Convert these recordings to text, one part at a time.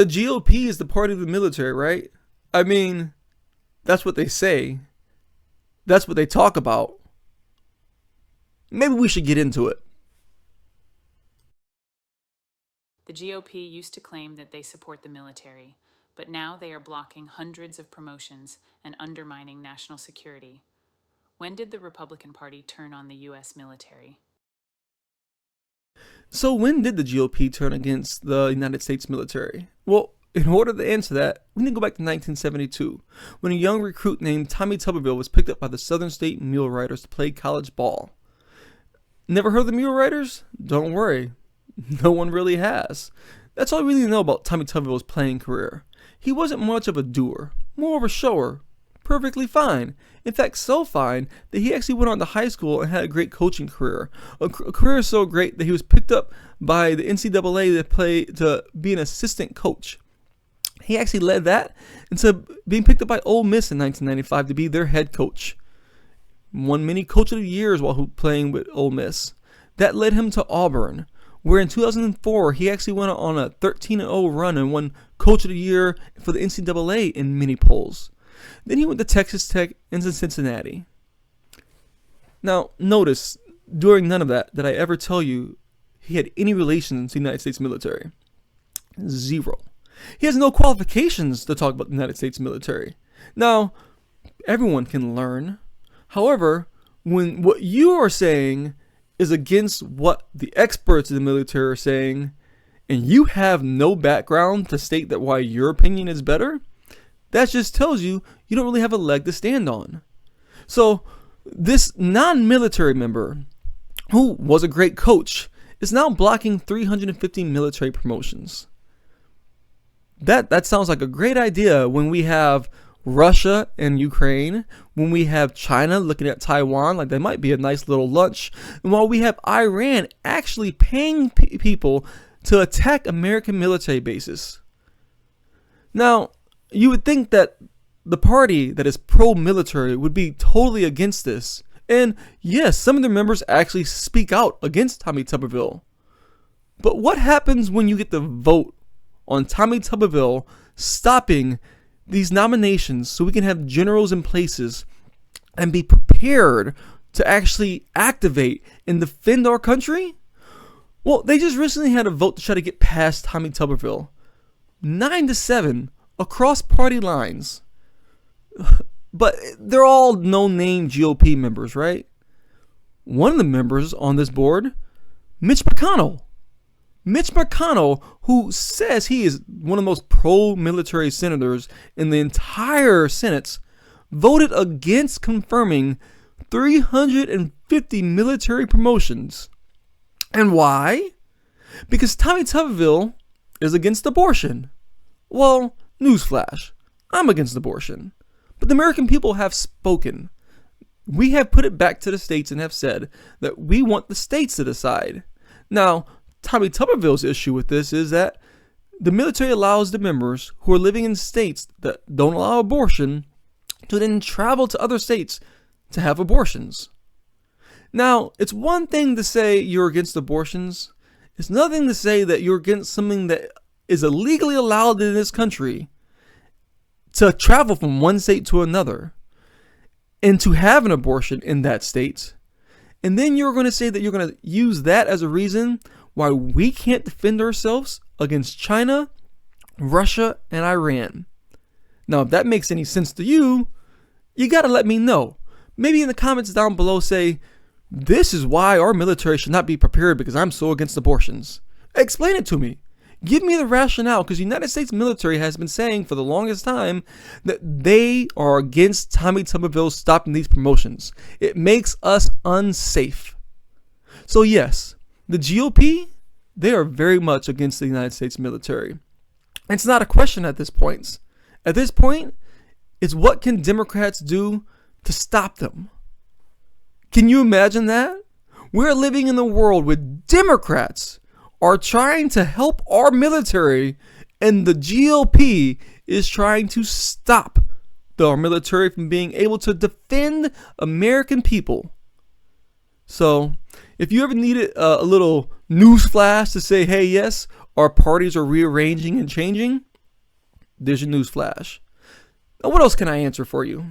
The GOP is the party of the military, right? I mean, that's what they say. That's what they talk about. Maybe we should get into it. The GOP used to claim that they support the military, but now they are blocking hundreds of promotions and undermining national security. When did the Republican Party turn on the U.S. military? So when did the GOP turn against the United States military? Well, in order to answer that, we need to go back to 1972, when a young recruit named Tommy Tuberville was picked up by the Southern State Mule Riders to play college ball. Never heard of the Mule Riders? Don't worry, no one really has. That's all we really know about Tommy Tuberville's playing career. He wasn't much of a doer, more of a shower. Perfectly fine. In fact, so fine that he actually went on to high school and had a great coaching career. A career so great that he was picked up by the NCAA to be an assistant coach. He actually led that into being picked up by Ole Miss in 1995 to be their head coach. Won many Coach of the Years while playing with Ole Miss. That led him to Auburn, where in 2004 he actually went on a 13-0 run and won Coach of the Year for the NCAA in many polls. Then he went to Texas Tech and to Cincinnati. Now, notice, during none of that did I ever tell you he had any relations to the United States military. Zero. He has no qualifications to talk about the United States military. Now, everyone can learn. However, when what you are saying is against what the experts in the military are saying, and you have no background to state that why your opinion is better, that just tells you you don't really have a leg to stand on. So, this non-military member, who was a great coach, is now blocking 350 military promotions. That sounds like a great idea when we have Russia and Ukraine, when we have China looking at Taiwan like that might be a nice little lunch, and while we have Iran actually paying people to attack American military bases. Now, you would think that the party that is pro-military would be totally against this. And yes, some of their members actually speak out against Tommy Tuberville. But what happens when you get the vote on Tommy Tuberville stopping these nominations so we can have generals in places and be prepared to actually activate and defend our country? Well, they just recently had a vote to try to get past Tommy Tuberville. 9-7 across party lines. But they're all no-name GOP members, right? One of the members on this board, Mitch McConnell. Mitch McConnell, who says he is one of the most pro-military senators in the entire Senate, voted against confirming 350 military promotions. And why? Because Tommy Tuberville is against abortion. Well, newsflash, I'm against abortion. But the American people have spoken. We have put it back to the states and have said that we want the states to decide. Now, Tommy Tuberville's issue with this is that the military allows the members who are living in states that don't allow abortion to then travel to other states to have abortions. Now, it's one thing to say you're against abortions. It's another thing to say that you're against something that is illegally allowed in this country to travel from one state to another and to have an abortion in that state. And then you're going to say that you're going to use that as a reason why we can't defend ourselves against China, Russia, and Iran. Now, if that makes any sense to you, you got to let me know. Maybe in the comments down below say, this is why our military should not be prepared because I'm so against abortions. Explain it to me. Give me the rationale, because the United States military has been saying for the longest time that they are against Tommy Tuberville stopping these promotions. It makes us unsafe. So yes, the GOP, they are very much against the United States military. It's not a question at this point. At this point, it's what can Democrats do to stop them? Can you imagine that? We're living in a world where Democrats are trying to help our military, and the GOP is trying to stop our military from being able to defend American people. So, if you ever needed a little news flash to say, hey, yes, our parties are rearranging and changing, There's your news flash. Now, what else can I answer for you?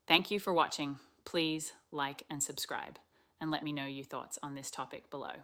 Thank you for watching. Please like and subscribe, and let me know your thoughts on this topic below.